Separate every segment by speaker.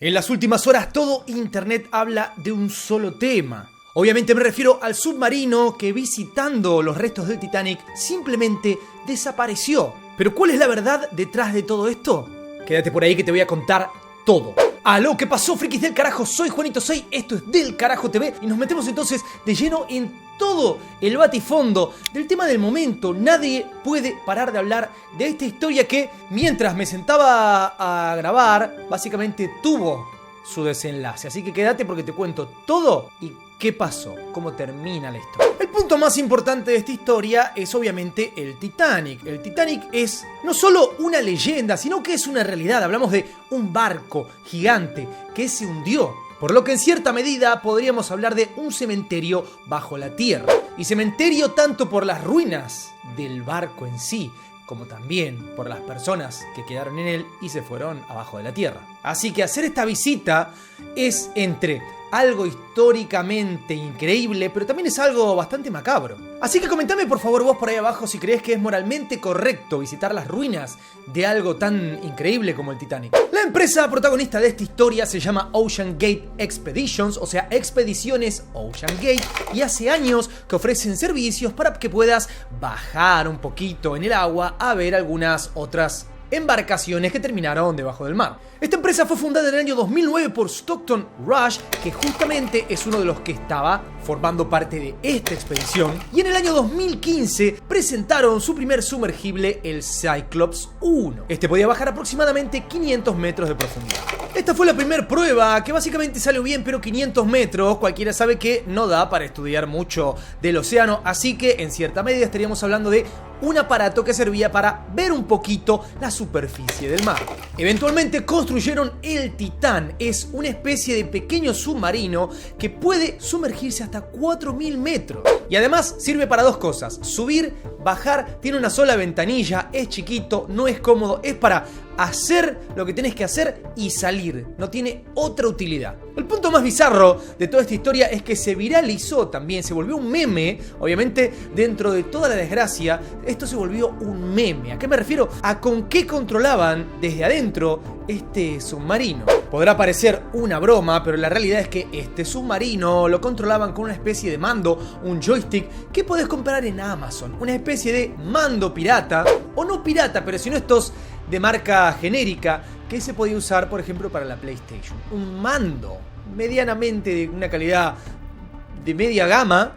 Speaker 1: En las últimas horas todo internet habla de un solo tema. Obviamente me refiero al submarino que, visitando los restos del Titanic, simplemente desapareció. Pero ¿cuál es la verdad detrás de todo esto? Quédate por ahí que te voy a contar todo. Aló, ¿qué pasó, frikis del carajo? Soy Juanito 6, esto es Del Carajo TV y nos metemos entonces de lleno en todo el batifondo del tema del momento. Nadie puede parar de hablar de esta historia que, mientras me sentaba a grabar, básicamente tuvo su desenlace. Así que quédate porque te cuento todo y qué pasó, cómo termina la historia. El punto más importante de esta historia es obviamente el Titanic. El Titanic es no solo una leyenda, sino que es una realidad. Hablamos de un barco gigante que se hundió. Por lo que en cierta medida podríamos hablar de un cementerio bajo la tierra. Y cementerio tanto por las ruinas del barco en sí, como también por las personas que quedaron en él y se fueron abajo de la tierra. Así que hacer esta visita es entre algo históricamente increíble, pero también es algo bastante macabro. Así que comentame por favor vos por ahí abajo si crees que es moralmente correcto visitar las ruinas de algo tan increíble como el Titanic. La empresa protagonista de esta historia se llama Ocean Gate Expeditions, o sea, Expediciones Ocean Gate, y hace años que ofrecen servicios para que puedas bajar un poquito en el agua a ver algunas otras embarcaciones que terminaron debajo del mar. Esta empresa fue fundada en el año 2009 por Stockton Rush, que justamente es uno de los que estaba formando parte de esta expedición, y en el año 2015 presentaron su primer sumergible, el Cyclops 1. Este podía bajar aproximadamente 500 metros de profundidad. Esta fue la primera prueba que básicamente salió bien, pero 500 metros cualquiera sabe que no da para estudiar mucho del océano, así que en cierta medida estaríamos hablando de un aparato que servía para ver un poquito la superficie del mar. Eventualmente construyeron el Titán. Es una especie de pequeño submarino que puede sumergirse hasta 4000 metros. Y además sirve para dos cosas: subir, bajar, tiene una sola ventanilla, es chiquito, no es cómodo, es para hacer lo que tenés que hacer y salir. No tiene otra utilidad. El punto más bizarro de toda esta historia es que se viralizó también, se volvió un meme. Obviamente, dentro de toda la desgracia, esto se volvió un meme. ¿A qué me refiero? A con qué controlaban desde adentro este submarino. Podrá parecer una broma, pero la realidad es que este submarino lo controlaban con una especie de mando, un joystick que podés comprar en Amazon. Una especie de mando pirata, o no pirata, pero sino estos de marca genérica que se podía usar, por ejemplo, para la PlayStation. Un mando medianamente de una calidad de media gama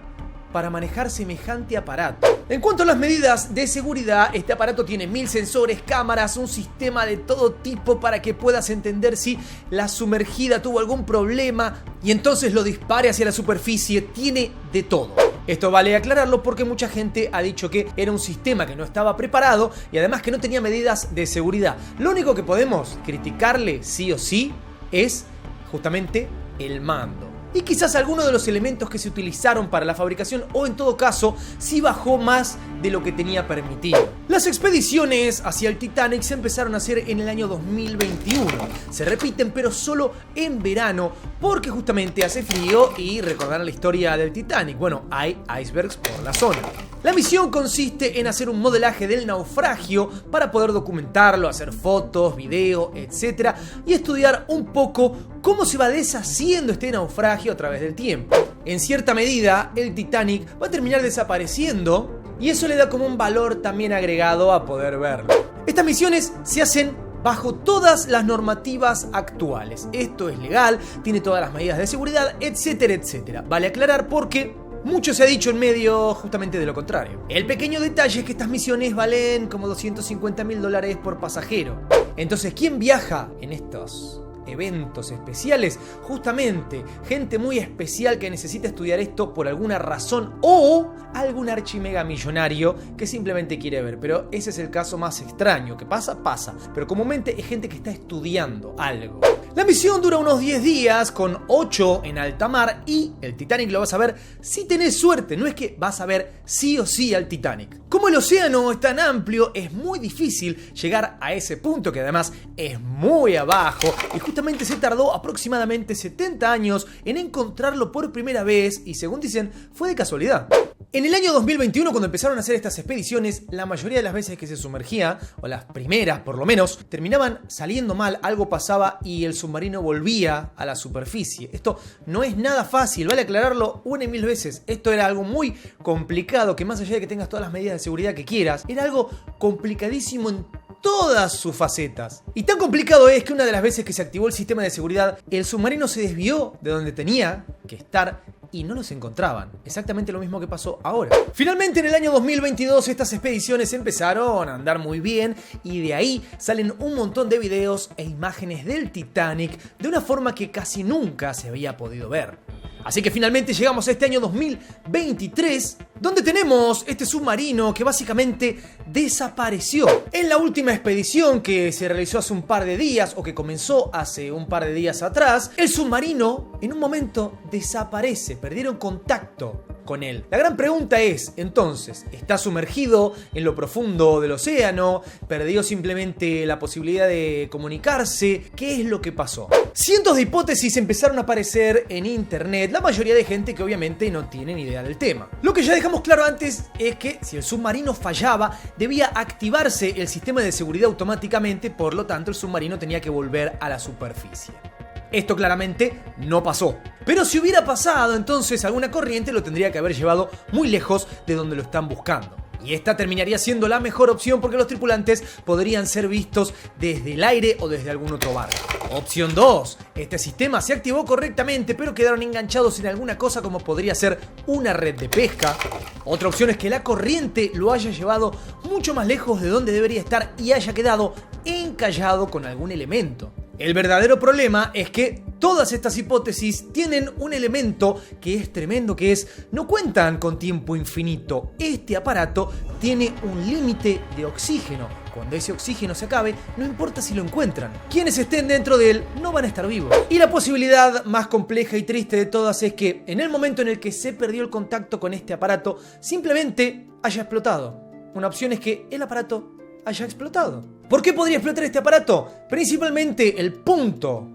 Speaker 1: para manejar semejante aparato. En cuanto a las medidas de seguridad, este aparato tiene 1000 sensores, cámaras, un sistema de todo tipo para que puedas entender si la sumergida tuvo algún problema y entonces lo dispare hacia la superficie. Tiene de todo. Esto vale aclararlo porque mucha gente ha dicho que era un sistema que no estaba preparado y además que no tenía medidas de seguridad. Lo único que podemos criticarle sí o sí es justamente el mando. Y quizás algunos de los elementos que se utilizaron para la fabricación, o en todo caso, sí bajó más de lo que tenía permitido. Las expediciones hacia el Titanic se empezaron a hacer en el año 2021. Se repiten, pero solo en verano, porque justamente hace frío y recordarán la historia del Titanic. Bueno, hay icebergs por la zona. La misión consiste en hacer un modelaje del naufragio para poder documentarlo, hacer fotos, video, etc. y estudiar un poco cómo se va deshaciendo este naufragio a través del tiempo. En cierta medida, el Titanic va a terminar desapareciendo y eso le da como un valor también agregado a poder verlo. Estas misiones se hacen bajo todas las normativas actuales. Esto es legal, tiene todas las medidas de seguridad, etcétera, etcétera. Vale aclarar porque mucho se ha dicho en medio justamente de lo contrario. El pequeño detalle es que estas misiones valen como $250.000 por pasajero. Entonces, ¿quién viaja en estos eventos especiales? Justamente gente muy especial que necesita estudiar esto por alguna razón, o algún archimega millonario que simplemente quiere ver. Pero ese es el caso más extraño. Que pasa, pero comúnmente es gente que está estudiando algo. La misión dura unos 10 días con 8 en alta mar y el Titanic lo vas a ver si tenés suerte. No es que vas a ver sí o sí al Titanic. Como el océano es tan amplio, es muy difícil llegar a ese punto, que además es muy abajo, y justamente se tardó aproximadamente 70 años en encontrarlo por primera vez y, según dicen, fue de casualidad. En el año 2021, cuando empezaron a hacer estas expediciones, la mayoría de las veces que se sumergía, o las primeras por lo menos, terminaban saliendo mal, algo pasaba y el submarino volvía a la superficie. Esto no es nada fácil, vale aclararlo una y mil veces. Esto era algo muy complicado, que más allá de que tengas todas las medidas de seguridad que quieras, era algo complicadísimo en todas sus facetas. Y tan complicado es que una de las veces que se activó el sistema de seguridad, el submarino se desvió de donde tenía que estar y no los encontraban. Exactamente lo mismo que pasó ahora. Finalmente, en el año 2022, estas expediciones empezaron a andar muy bien y de ahí salen un montón de videos e imágenes del Titanic de una forma que casi nunca se había podido ver. Así que finalmente llegamos a este año 2023, donde tenemos este submarino que básicamente desapareció. En la última expedición que se realizó hace un par de días, o que comenzó hace un par de días atrás, el submarino en un momento desaparece, perdieron contacto con él. La gran pregunta es, entonces, ¿está sumergido en lo profundo del océano? ¿Perdió simplemente la posibilidad de comunicarse? ¿Qué es lo que pasó? Cientos de hipótesis empezaron a aparecer en internet, la mayoría de gente que obviamente no tiene ni idea del tema. Lo que ya dejamos claro antes es que si el submarino fallaba, debía activarse el sistema de seguridad automáticamente, por lo tanto el submarino tenía que volver a la superficie. Esto claramente no pasó. Pero si hubiera pasado, entonces alguna corriente lo tendría que haber llevado muy lejos de donde lo están buscando. Y esta terminaría siendo la mejor opción porque los tripulantes podrían ser vistos desde el aire o desde algún otro barco. Opción 2. Este sistema se activó correctamente, pero quedaron enganchados en alguna cosa como podría ser una red de pesca. Otra opción es que la corriente lo haya llevado mucho más lejos de donde debería estar y haya quedado encallado con algún elemento. El verdadero problema es que todas estas hipótesis tienen un elemento que es tremendo, que es no cuentan con tiempo infinito. Este aparato tiene un límite de oxígeno. Cuando ese oxígeno se acabe, no importa si lo encuentran. Quienes estén dentro de él no van a estar vivos. Y la posibilidad más compleja y triste de todas es que en el momento en el que se perdió el contacto con este aparato, simplemente haya explotado. Una opción es que el aparato haya explotado. ¿Por qué podría explotar este aparato? Principalmente el punto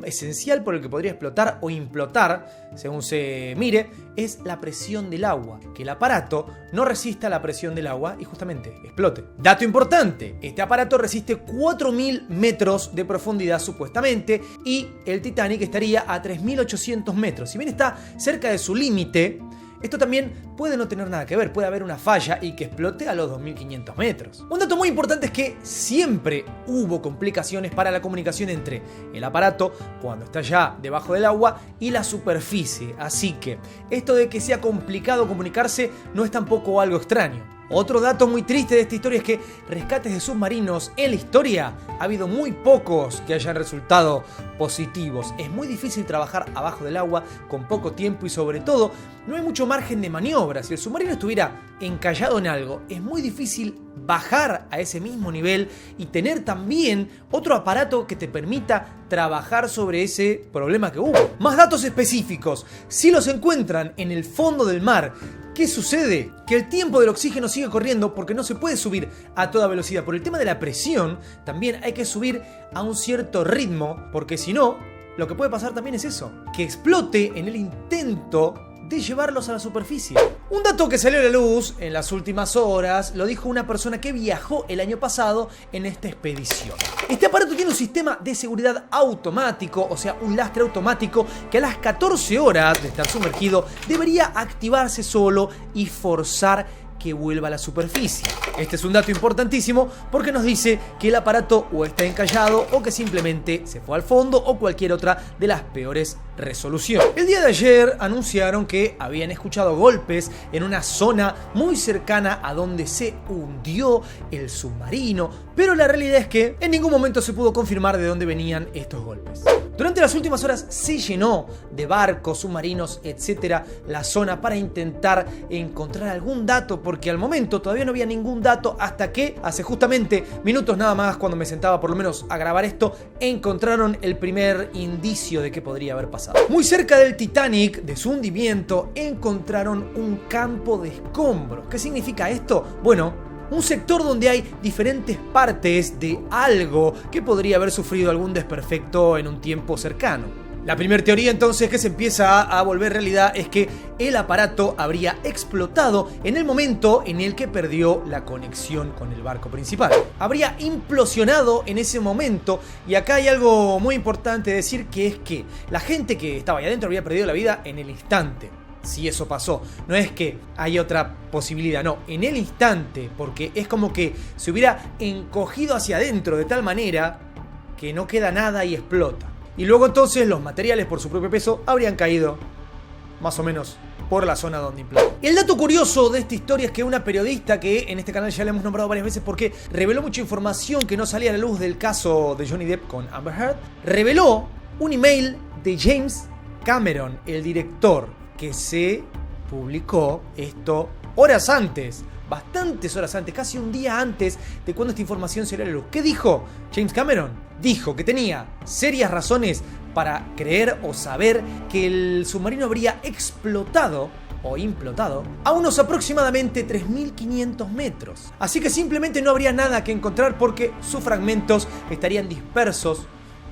Speaker 1: esencial por el que podría explotar o implotar, según se mire, es la presión del agua. Que el aparato no resista la presión del agua y justamente explote. Dato importante, este aparato resiste 4000 metros de profundidad supuestamente y el Titanic estaría a 3800 metros. Si bien está cerca de su límite, esto también puede no tener nada que ver, puede haber una falla y que explote a los 2500 metros. Un dato muy importante es que siempre hubo complicaciones para la comunicación entre el aparato, cuando está ya debajo del agua, y la superficie. Así que esto de que sea complicado comunicarse no es tampoco algo extraño. Otro dato muy triste de esta historia es que rescates de submarinos en la historia ha habido muy pocos que hayan resultado positivos. Es muy difícil trabajar abajo del agua con poco tiempo y sobre todo no hay mucho margen de maniobra. Si el submarino estuviera encallado en algo, es muy difícil bajar a ese mismo nivel y tener también otro aparato que te permita trabajar sobre ese problema que hubo. Más datos específicos. Si los encuentran en el fondo del mar, ¿qué sucede? Que el tiempo del oxígeno sigue corriendo porque no se puede subir a toda velocidad. Por el tema de la presión, también hay que subir a un cierto ritmo, porque si no, lo que puede pasar también es eso, que explote en el intento de llevarlos a la superficie. Un dato que salió a la luz en las últimas horas lo dijo una persona que viajó el año pasado en esta expedición. Este aparato tiene un sistema de seguridad automático, o sea, un lastre automático que a las 14 horas de estar sumergido debería activarse solo y forzar que vuelva a la superficie. Este es un dato importantísimo porque nos dice que el aparato o está encallado o que simplemente se fue al fondo o cualquier otra de las peores resoluciones. El día de ayer anunciaron que habían escuchado golpes en una zona muy cercana a donde se hundió el submarino, pero la realidad es que en ningún momento se pudo confirmar de dónde venían estos golpes. Durante las últimas horas se llenó de barcos, submarinos, etcétera, la zona para intentar encontrar algún dato, porque al momento todavía no había ningún dato hasta que hace justamente minutos nada más, cuando me sentaba por lo menos a grabar esto, encontraron el primer indicio de que podría haber pasado. Muy cerca del Titanic, de su hundimiento, encontraron un campo de escombros. ¿Qué significa esto? Bueno, un sector donde hay diferentes partes de algo que podría haber sufrido algún desperfecto en un tiempo cercano. La primera teoría entonces que se empieza a volver realidad es que el aparato habría explotado en el momento en el que perdió la conexión con el barco principal. Habría implosionado en ese momento, y acá hay algo muy importante decir, que es que la gente que estaba ahí adentro había perdido la vida en el instante. Si eso pasó, no es que hay otra posibilidad, no, en el instante, porque es como que se hubiera encogido hacia adentro de tal manera que no queda nada y explota. Y luego entonces los materiales por su propio peso habrían caído más o menos por la zona donde implotó. El dato curioso de esta historia es que una periodista, que en este canal ya la hemos nombrado varias veces porque reveló mucha información que no salía a la luz del caso de Johnny Depp con Amber Heard, reveló un email de James Cameron, el director, que se publicó esto horas antes, bastantes horas antes, casi un día antes de cuando esta información salió a la luz. ¿Qué dijo James Cameron? Dijo que tenía serias razones para creer o saber que el submarino habría explotado o implotado a unos aproximadamente 3.500 metros. Así que simplemente no habría nada que encontrar porque sus fragmentos estarían dispersos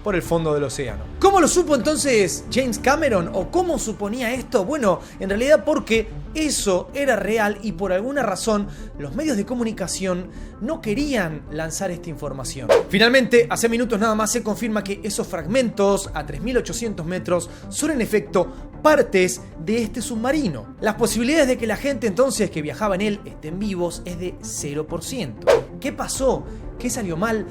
Speaker 1: por el fondo del océano. ¿Cómo lo supo entonces James Cameron? ¿O cómo suponía esto? Bueno, en realidad porque eso era real y por alguna razón los medios de comunicación no querían lanzar esta información. Finalmente, hace minutos nada más se confirma que esos fragmentos a 3.800 metros son en efecto partes de este submarino. Las posibilidades de que la gente entonces que viajaba en él estén vivos es de 0%. ¿Qué pasó? ¿Qué salió mal?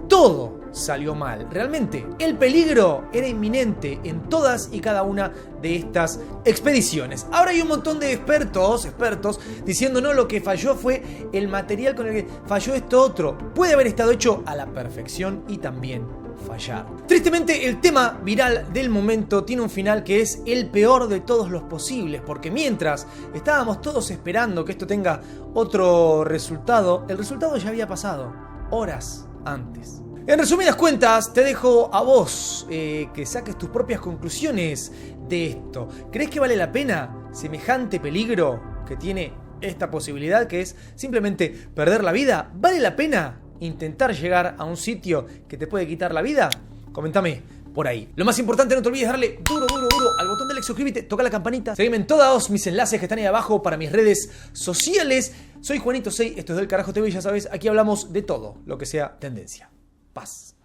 Speaker 1: Todo salió mal. Realmente, el peligro era inminente en todas y cada una de estas expediciones. Ahora hay un montón de expertos diciendo no, lo que falló fue el material con el que falló esto otro. Puede haber estado hecho a la perfección y también fallar. Tristemente, el tema viral del momento tiene un final que es el peor de todos los posibles, porque mientras estábamos todos esperando que esto tenga otro resultado, el resultado ya había pasado horas antes. En resumidas cuentas, te dejo a vos que saques tus propias conclusiones de esto. ¿Crees que vale la pena semejante peligro que tiene esta posibilidad, que es simplemente perder la vida? ¿Vale la pena intentar llegar a un sitio que te puede quitar la vida? Coméntame por ahí. Lo más importante, no te olvides darle duro al botón de like, suscríbete, toca la campanita, seguime en todos mis enlaces que están ahí abajo para mis redes sociales. Soy Juanito 6, esto es Del Carajo TV y ya sabes, aquí hablamos de todo lo que sea tendencia. Paz.